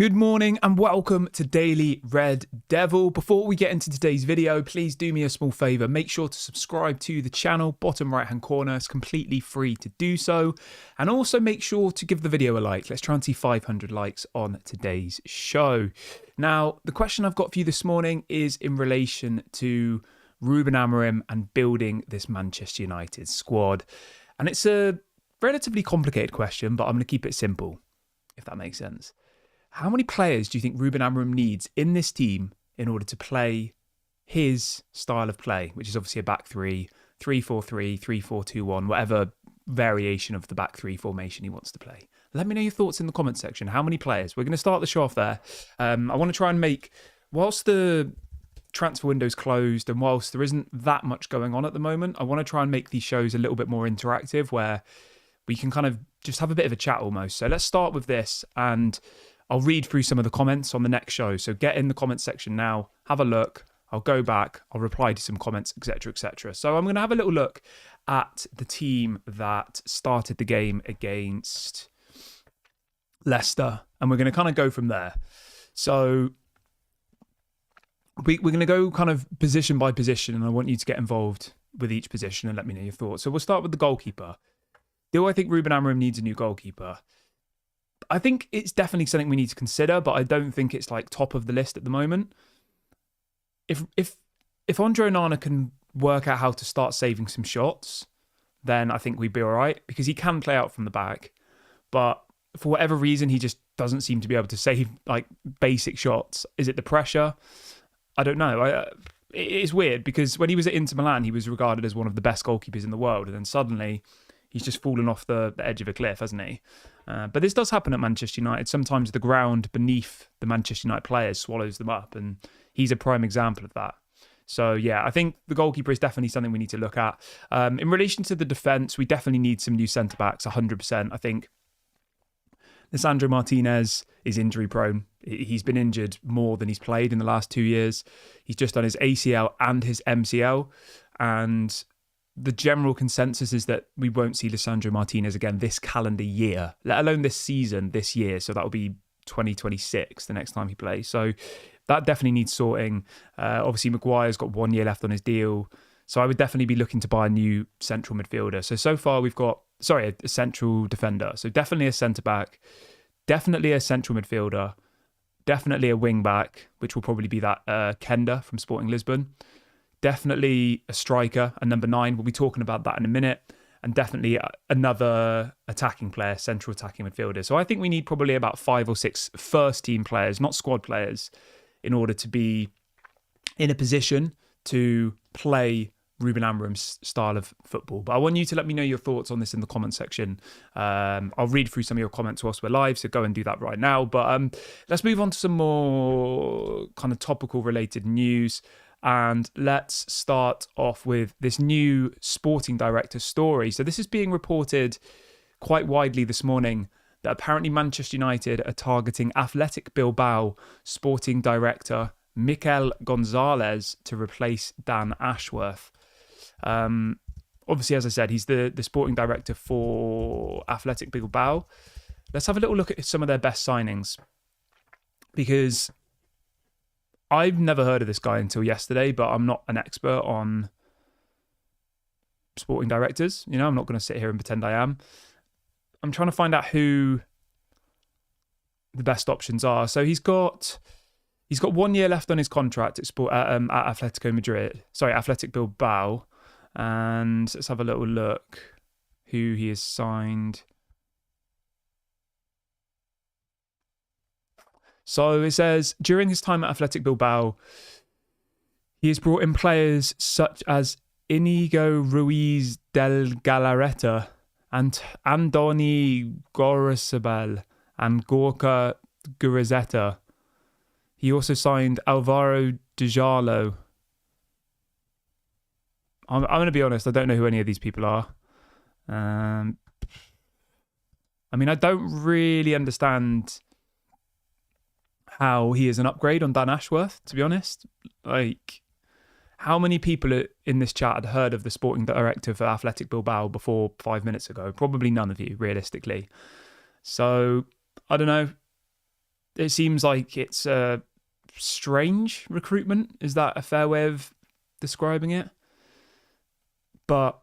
Good morning and welcome to Daily Red Devil. Before we get into today's video, please do me a small favour. Make sure to subscribe to the channel, bottom right hand corner. It's completely free to do so. And also make sure to give the video a like. Let's try and see 500 likes on today's show. Now, the question I've got for you this morning is in relation to Ruben Amorim and building this Manchester United squad. And it's a relatively complicated question, but I'm going to keep it simple, if that makes sense. How many players do you think Ruben Amorim needs in this team in order to play his style of play, which is obviously a back three, 3-4-3, 3-4-2-1, whatever variation of the back three formation he wants to play? Let me know your thoughts in the comment section. How many players? We're going to start the show off there. I want to try and make, whilst the transfer window's closed and whilst there isn't that much going on at the moment, I want to try and make these shows a little bit more interactive where we can kind of just have a bit of a chat almost. So let's start with this and I'll read through some of the comments on the next show. So get in the comment section now, have a look. I'll go back, I'll reply to some comments, etc., etc. So I'm going to have a little look at the team that started the game against Leicester, and we're going to kind of go from there. So we're going to go kind of position by position, and I want you to get involved with each position and let me know your thoughts. So we'll start with the goalkeeper. Do I think Ruben Amorim needs a new goalkeeper? I think it's definitely something we need to consider, but I don't think it's like top of the list at the moment. If Andre Onana can work out how to start saving some shots, then I think we'd be all right, because he can play out from the back, but for whatever reason, he just doesn't seem to be able to save like basic shots. Is it the pressure? I don't know. It's weird because when he was at Inter Milan, he was regarded as one of the best goalkeepers in the world, and then suddenly he's just fallen off the edge of a cliff, hasn't he? But this does happen at Manchester United. Sometimes the ground beneath the Manchester United players swallows them up, and he's a prime example of that. So, yeah, I think the goalkeeper is definitely something we need to look at. In relation to the defence, we definitely need some new centre-backs, 100%. I think Lisandro Martinez is injury-prone. He's been injured more than he's played in the last 2 years. He's just done his ACL and his MCL, and the general consensus is that we won't see Lisandro Martinez again this calendar year, let alone this season, this year. So that'll be 2026, the next time he plays. So that definitely needs sorting. Obviously, Maguire's got 1 year left on his deal. So I would definitely be looking to buy a new central midfielder. So far we've got, a central defender. So definitely a centre-back, definitely a central midfielder, definitely a wing-back, which will probably be that Kenda from Sporting Lisbon. Definitely a striker, a number 9. We'll be talking about that in a minute. And definitely another attacking player, central attacking midfielder. So I think we need probably about 5 or 6 first-team players, not squad players, in order to be in a position to play Ruben Amorim's style of football. But I want you to let me know your thoughts on this in the comment section. I'll read through some of your comments whilst we're live, so go and do that right now. But let's move on to some more kind of topical related news. And let's start off with this new sporting director story. So this is being reported quite widely this morning that apparently Manchester United are targeting Athletic Bilbao sporting director Mikel Gonzalez to replace Dan Ashworth. Obviously, as I said, he's the sporting director for Athletic Bilbao. Let's have a little look at some of their best signings, because I've never heard of this guy until yesterday, but I'm not an expert on sporting directors. You know, I'm not going to sit here and pretend I am. I'm trying to find out who the best options are. So he's got 1 year left on his contract at Athletic Bilbao. And let's have a little look who he has signed. So it says, during his time at Athletic Bilbao, he has brought in players such as Inigo Ruiz del Galarreta and Andoni Gorosabal and Gorka Gurazeta. He also signed Alvaro Dejalo. I'm going to be honest, I don't know who any of these people are. I mean, I don't really understand how he is an upgrade on Dan Ashworth, to be honest. Like, how many people in this chat had heard of the sporting director for Athletic Bilbao before 5 minutes ago? Probably none of you, realistically. So, I don't know. it seems like it's a strange recruitment. Is that a fair way of describing it? But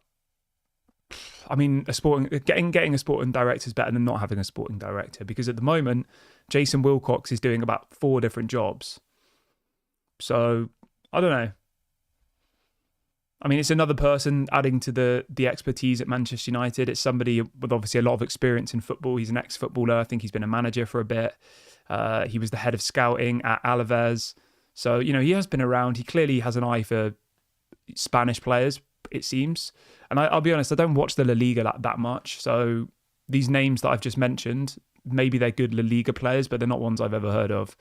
I mean, getting a sporting director is better than not having a sporting director, because at the moment, Jason Wilcox is doing about 4 different jobs. So I don't know. I mean, it's another person adding to the expertise at Manchester United. It's somebody with obviously a lot of experience in football. He's an ex-footballer. I think he's been a manager for a bit. He was the head of scouting at Alaves. So, he has been around. He clearly has an eye for Spanish players, it seems. And I'll be honest, I don't watch the La Liga that much. So these names that I've just mentioned, maybe they're good La Liga players, but they're not ones I've ever heard of.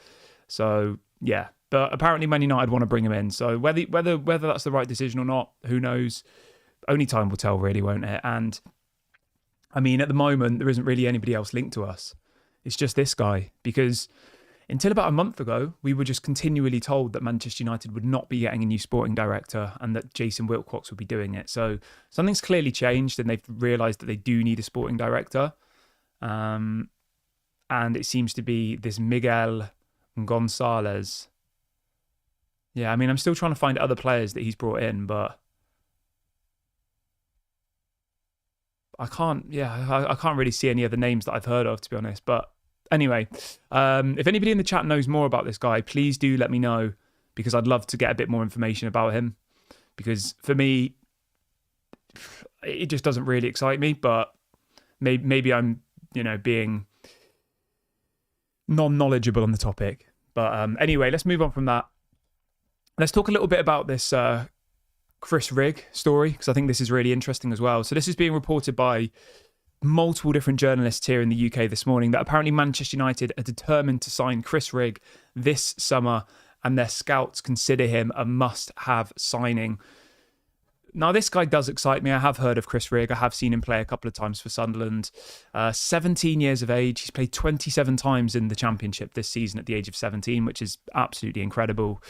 So, yeah. But apparently Man United want to bring him in. So whether that's the right decision or not, who knows? Only time will tell, really, won't it? And I mean, at the moment, there isn't really anybody else linked to us. It's just this guy. Because until about a month ago, we were just continually told that Manchester United would not be getting a new sporting director and that Jason Wilcox would be doing it. So something's clearly changed, and they've realised that they do need a sporting director. And it seems to be this Miguel Gonzalez. Yeah, I mean, I'm still trying to find other players that he's brought in, but I can't really see any other names that I've heard of, to be honest. But anyway, if anybody in the chat knows more about this guy, please do let me know, because I'd love to get a bit more information about him. Because for me, it just doesn't really excite me, but maybe I'm, being non-knowledgeable on the topic. But anyway, let's move on from that. Let's talk a little bit about this Chris Rigg story, because I think this is really interesting as well. So this is being reported by multiple different journalists here in the UK this morning, that apparently Manchester United are determined to sign Chris Rigg this summer, and their scouts consider him a must-have signing. Now, this guy does excite me. I have heard of Chris Rigg. I have seen him play a couple of times for Sunderland. 17 years of age. He's played 27 times in the Championship this season at the age of 17, which is absolutely incredible.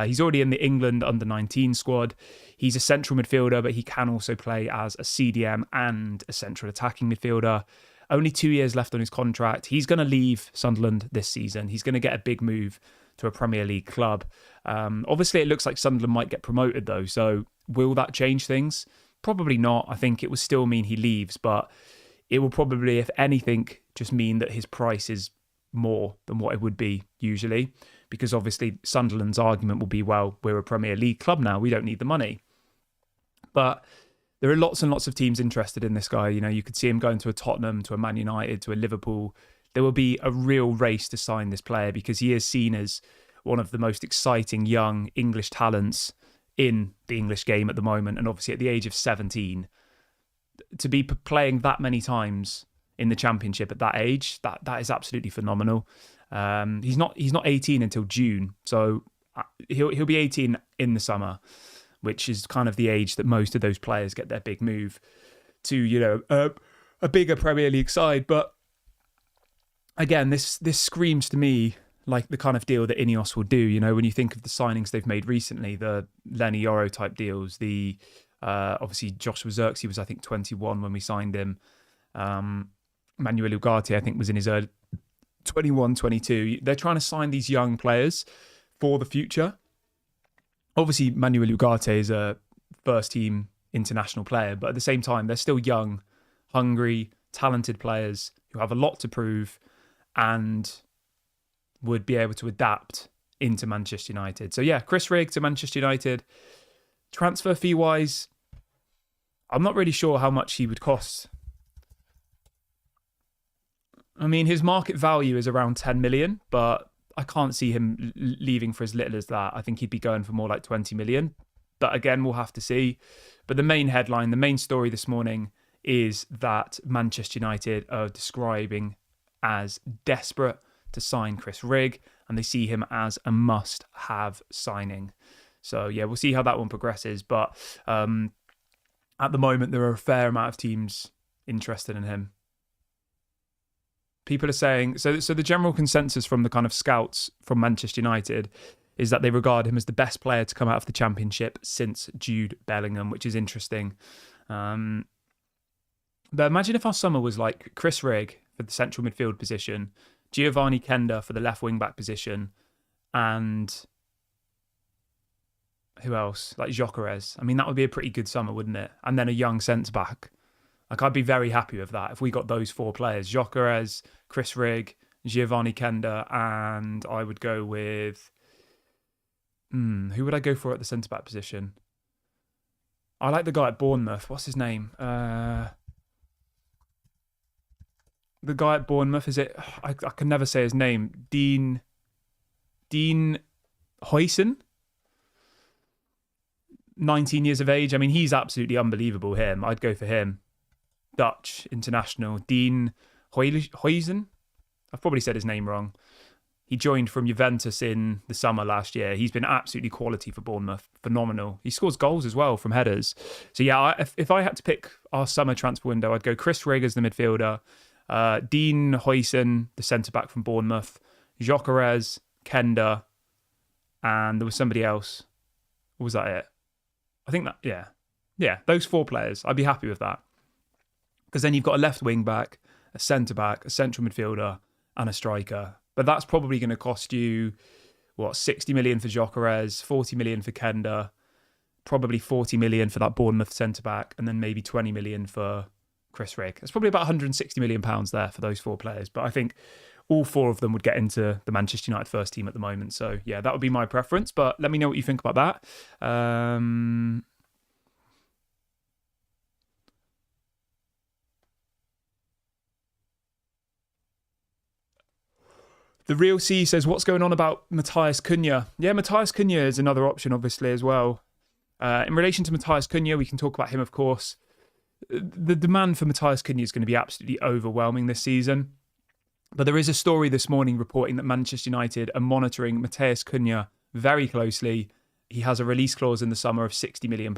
He's already in the England under-19 squad. He's a central midfielder, but he can also play as a CDM and a central attacking midfielder. Only 2 years left on his contract. He's going to leave Sunderland this season. He's going to get a big move to a Premier League club. Obviously, it looks like Sunderland might get promoted, though, so will that change things? Probably not. I think it will still mean he leaves, but it will probably, if anything, just mean that his price is more than what it would be usually, because obviously Sunderland's argument will be, well, we're a Premier League club now, we don't need the money. But there are lots and lots of teams interested in this guy. You could see him going to a Tottenham, to a Man United, to a Liverpool. There will be a real race to sign this player, because he is seen as one of the most exciting young English talents in the English game at the moment. And obviously at the age of 17, to be playing that many times in the Championship at that age, that is absolutely phenomenal. He's not 18 until June, so he'll be 18 in the summer, which is kind of the age that most of those players get their big move to, a bigger Premier League side. But again, this screams to me like the kind of deal that INEOS will do. When you think of the signings they've made recently, the Lenny Yoro type deals, the obviously Joshua Zirkzee was, I think, 21 when we signed him. Manuel Ugarte, I think, was in his early 21, 22. They're trying to sign these young players for the future. Obviously, Manuel Ugarte is a first-team international player, but at the same time, they're still young, hungry, talented players who have a lot to prove and would be able to adapt into Manchester United. So yeah, Chris Rigg to Manchester United. Transfer fee-wise, I'm not really sure how much he would cost. I mean, his market value is around 10 million, but I can't see him leaving for as little as that. I think he'd be going for more like 20 million. But again, we'll have to see. But the main headline, the main story this morning is that Manchester United are describing as desperate to sign Chris Rigg, and they see him as a must-have signing. So yeah, we'll see how that one progresses. But at the moment, there are a fair amount of teams interested in him. People are saying, so the general consensus from the kind of scouts from Manchester United is that they regard him as the best player to come out of the Championship since Jude Bellingham, which is interesting. But imagine if our summer was like Chris Rigg for the central midfield position, Giovanni Kenda for the left wing back position, and who else? Like Gyökeres. I mean, that would be a pretty good summer, wouldn't it? And then a young centre back. Like, I'd be very happy with that if we got those 4 players: Gyökeres, Chris Rigg, Giovanni Kenda, and I would go with who would I go for at the centre back position? I like the guy at Bournemouth. What's his name? The guy at Bournemouth, is it? I can never say his name. Dean Huijsen, 19 years of age. I mean, he's absolutely unbelievable. Him, I'd go for him. Dutch international, Dean Huijsen. I've probably said his name wrong. He joined from Juventus in the summer last year. He's been absolutely quality for Bournemouth. Phenomenal. He scores goals as well from headers. So yeah, if I had to pick our summer transfer window, I'd go Chris Rigg as the midfielder, Dean Huijsen, the centre-back from Bournemouth, Gyökeres, Kenda, and there was somebody else. Or was that it? I think that, yeah. Yeah, those 4 players. I'd be happy with that. Because then you've got a left wing-back, a centre-back, a central midfielder, and a striker. But that's probably going to cost you, 60 million for Gyökeres, 40 million for Kenda, probably 40 million for that Bournemouth centre-back, and then maybe 20 million for Chris Rigg. It's probably about 160 million pounds there for those 4 players. But I think all 4 of them would get into the Manchester United first team at the moment. So yeah, that would be my preference. But let me know what you think about that. The Real C says, what's going on about Matthias Cunha? Yeah, Matthias Cunha is another option, obviously, as well. In relation to Matthias Cunha, we can talk about him, of course. The demand for Matthias Cunha is going to be absolutely overwhelming this season. But there is a story this morning reporting that Manchester United are monitoring Matthias Cunha very closely. He has a release clause in the summer of £60 million.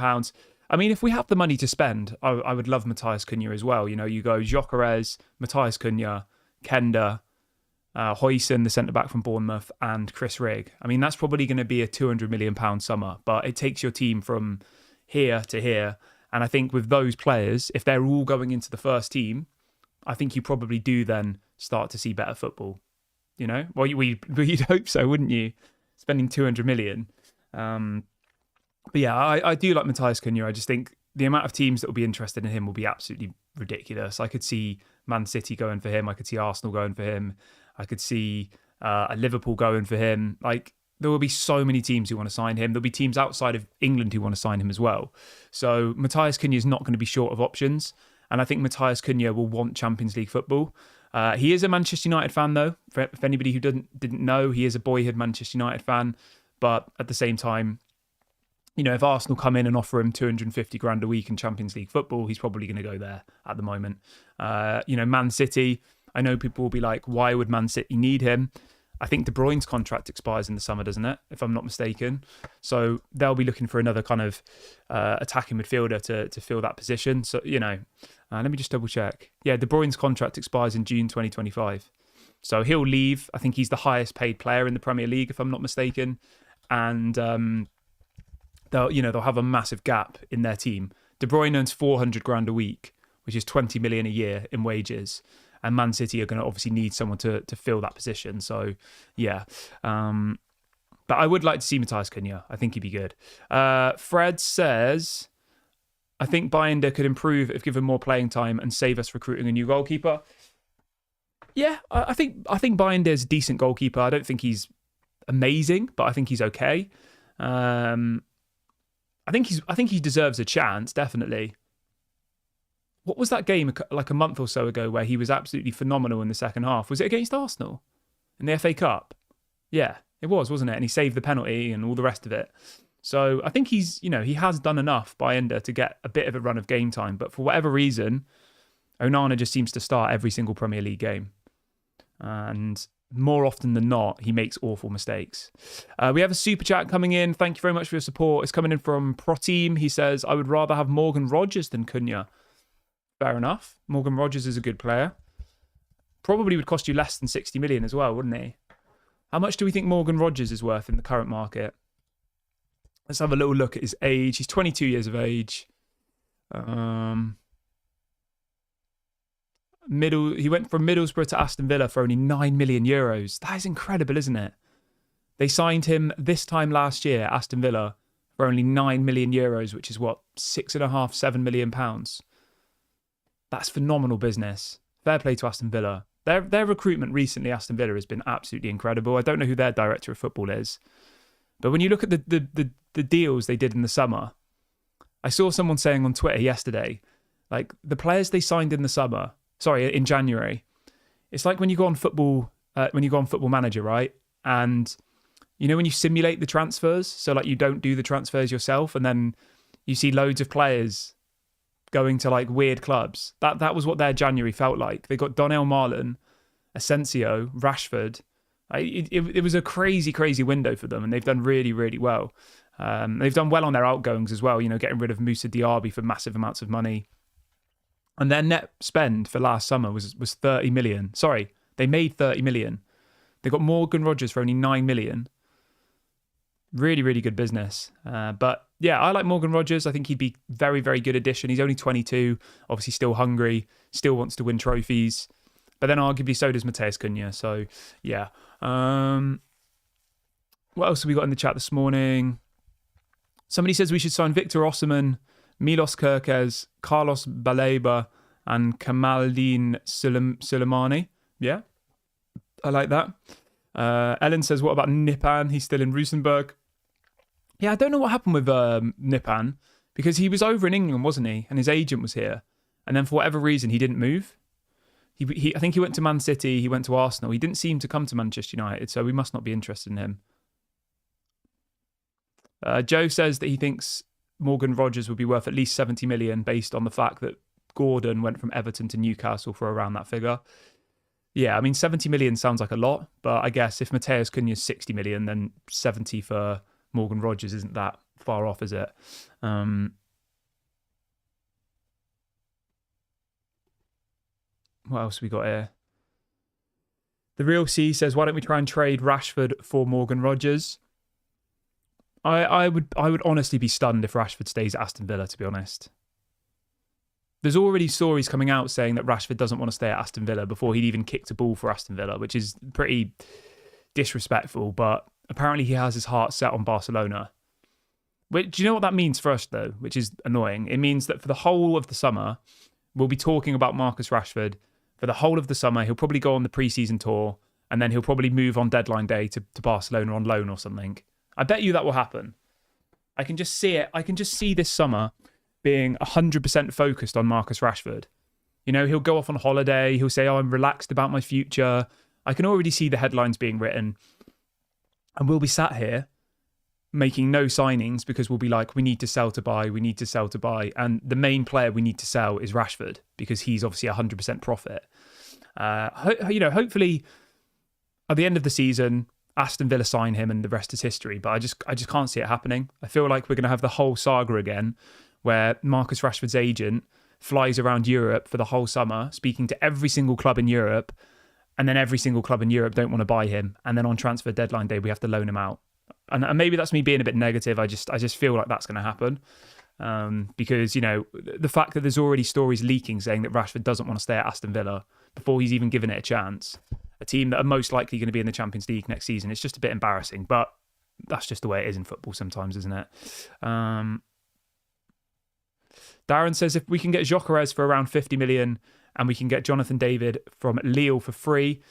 I mean, if we have the money to spend, I would love Matthias Cunha as well. You know, you go Gyökeres, Matthias Cunha, Kenda, Huijsen, the centre-back from Bournemouth, and Chris Rigg. I mean, that's probably going to be a £200 million summer, but it takes your team from here to here. And I think with those players, if they're all going into the first team, I think you probably do then start to see better football. You know? Well, you'd hope so, wouldn't you? Spending 200 million. But yeah, I do like Matthias Cunha. I just think the amount of teams that will be interested in him will be absolutely ridiculous. I could see Man City going for him. I could see Arsenal going for him. I could see a Liverpool going for him. Like, there will be so many teams who want to sign him. There'll be teams outside of England who want to sign him as well. So Matthias Cunha is not going to be short of options. And I think Matthias Cunha will want Champions League football. He is a Manchester United fan, though. For anybody who didn't know, he is a boyhood Manchester United fan. But at the same time, you know, if Arsenal come in and offer him 250 grand a week in Champions League football, he's probably going to go there at the moment. You know, Man City, I know people will be like, why would Man City need him? I think De Bruyne's contract expires in the summer, doesn't it? If I'm not mistaken. So they'll be looking for another kind of attacking midfielder to fill that position. So, you know, let me just double check. Yeah, De Bruyne's contract expires in June 2025. So he'll leave. I think he's the highest paid player in the Premier League, if I'm not mistaken. And they'll have a massive gap in their team. De Bruyne earns 400 grand a week, which is 20 million a year in wages. And Man City are going to obviously need someone to fill that position. So, yeah. But I would like to see Matthias Cunha. I think he'd be good. Fred says, I think Binder could improve if given more playing time and save us recruiting a new goalkeeper. Yeah, I think Binder's a decent goalkeeper. I don't think he's amazing, but I think he's okay. I think he deserves a chance, definitely. What was that game like a month or so ago where he was absolutely phenomenal in the second half? Was it against Arsenal in the FA Cup? Yeah, it was, wasn't it? And he saved the penalty and all the rest of it. So I think he has done enough by Ender to get a bit of a run of game time. But for whatever reason, Onana just seems to start every single Premier League game. And more often than not, he makes awful mistakes. We have a super chat coming in. Thank you very much for your support. It's coming in from Proteam. He says, I would rather have Morgan Rogers than Cunha. Fair enough. Morgan Rogers is a good player. Probably would cost you less than 60 million as well, wouldn't he? How much do we think Morgan Rogers is worth in the current market? Let's have a little look at his age. He's 22 years of age. He went from Middlesbrough to Aston Villa for only €9 million. That is incredible, isn't it? They signed him this time last year, Aston Villa, for only €9 million, which is what, £6.5–7 million. That's phenomenal business. Fair play to Aston Villa. Their recruitment recently, Aston Villa, has been absolutely incredible. I don't know who their director of football is, but when you look at the deals they did in the summer, I saw someone saying on Twitter yesterday, like the players they signed in January, it's like when you go on Football Manager, right? And you know when you simulate the transfers, so like you don't do the transfers yourself, and then you see loads of players going to like weird clubs. That was what their January felt like. They got Donnell Marlon, Asensio, Rashford. It was a crazy window for them, and they've done really, really well. They've done well on their outgoings as well, you know, getting rid of Moussa Diaby for massive amounts of money. And their net spend for last summer was 30 million. Sorry, they made 30 million. They got Morgan Rogers for only 9 million. Really, really good business. But yeah, I like Morgan Rogers. I think he'd be very, very good addition. He's only 22, obviously still hungry, still wants to win trophies. But then arguably so does Mateus Cunha. So yeah. What else have we got in the chat this morning? Somebody says we should sign Victor Osimhen, Milos Kerkez, Carlos Baleba, and Kamaldeen Suleimani. Yeah, I like that. Ellen says, what about Nipan? He's still in Rosenborg. Yeah, I don't know what happened with Nipan, because he was over in England, wasn't he? And his agent was here. And then for whatever reason, he didn't move. I think he went to Man City, he went to Arsenal. He didn't seem to come to Manchester United, so we must not be interested in him. Joe says that he thinks Morgan Rogers would be worth at least 70 million based on the fact that Gordon went from Everton to Newcastle for around that figure. Yeah, I mean, 70 million sounds like a lot, but I guess if Mateus Cunha is 60 million, then 70 for Morgan Rogers isn't that far off, is it? What else have we got here? The Real C says, why don't we try and trade Rashford for Morgan Rogers? I would honestly be stunned if Rashford stays at Aston Villa, to be honest. There's already stories coming out saying that Rashford doesn't want to stay at Aston Villa before he'd even kicked a ball for Aston Villa, which is pretty disrespectful, but apparently he has his heart set on Barcelona. Do you know what that means for us, though, which is annoying? It means that for the whole of the summer, we'll be talking about Marcus Rashford. For the whole of the summer, he'll probably go on the pre-season tour, and then he'll probably move on deadline day to Barcelona on loan or something. I bet you that will happen. I can just see it. I can just see this summer being 100% focused on Marcus Rashford. You know, he'll go off on holiday. He'll say, I'm relaxed about my future. I can already see the headlines being written. And we'll be sat here making no signings because we'll be like, we need to sell to buy. We need to sell to buy. And the main player we need to sell is Rashford because he's obviously 100% profit. Hopefully at the end of the season, Aston Villa sign him and the rest is history. But I just can't see it happening. I feel like we're going to have the whole saga again where Marcus Rashford's agent flies around Europe for the whole summer, speaking to every single club in Europe, and then every single club in Europe don't want to buy him. And then on transfer deadline day, we have to loan him out. And maybe that's me being a bit negative. I just feel like that's going to happen. Because, you know, the fact that there's already stories leaking saying that Rashford doesn't want to stay at Aston Villa before he's even given it a chance, a team that are most likely going to be in the Champions League next season, it's just a bit embarrassing. But that's just the way it is in football sometimes, isn't it? Darren says if we can get Gyökeres for around 50 million and we can get Jonathan David from Lille for free,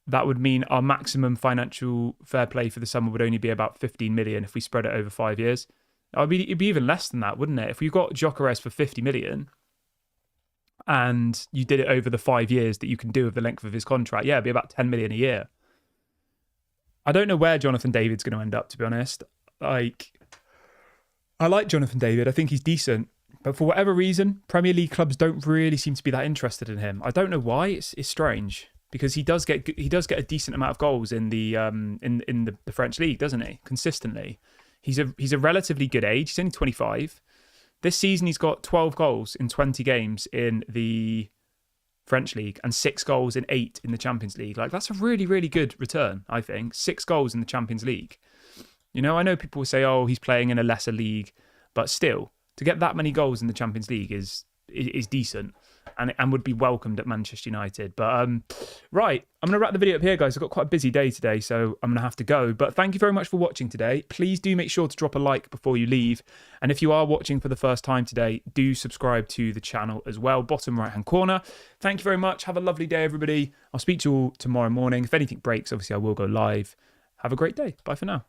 that would mean our maximum financial fair play for the summer would only be about 15 million if we spread it over 5 years. It'd be even less than that, wouldn't it? If you got Gyökeres for 50 million and you did it over the 5 years that you can do of the length of his contract, yeah, it'd be about 10 million a year. I don't know where Jonathan David's going to end up, to be honest. I like Jonathan David. I think he's decent. But for whatever reason, Premier League clubs don't really seem to be that interested in him. I don't know why. It's strange because he does get a decent amount of goals in the French league, doesn't he? Consistently, he's a relatively good age. He's only 25. This season, he's got 12 goals in 20 games in the French league and 6 goals in 8 in the Champions League. Like that's a really, really good return. I think 6 goals in the Champions League. You know, I know people will say, "Oh, he's playing in a lesser league," but still. To get that many goals in the Champions League is decent. and would be welcomed at Manchester United. But right, I'm going to wrap the video up here, guys. I've got quite a busy day today, so I'm going to have to go. But thank you very much for watching today. Please do make sure to drop a like before you leave. And if you are watching for the first time today, do subscribe to the channel as well, bottom right-hand corner. Thank you very much. Have a lovely day, everybody. I'll speak to you all tomorrow morning. If anything breaks, obviously I will go live. Have a great day. Bye for now.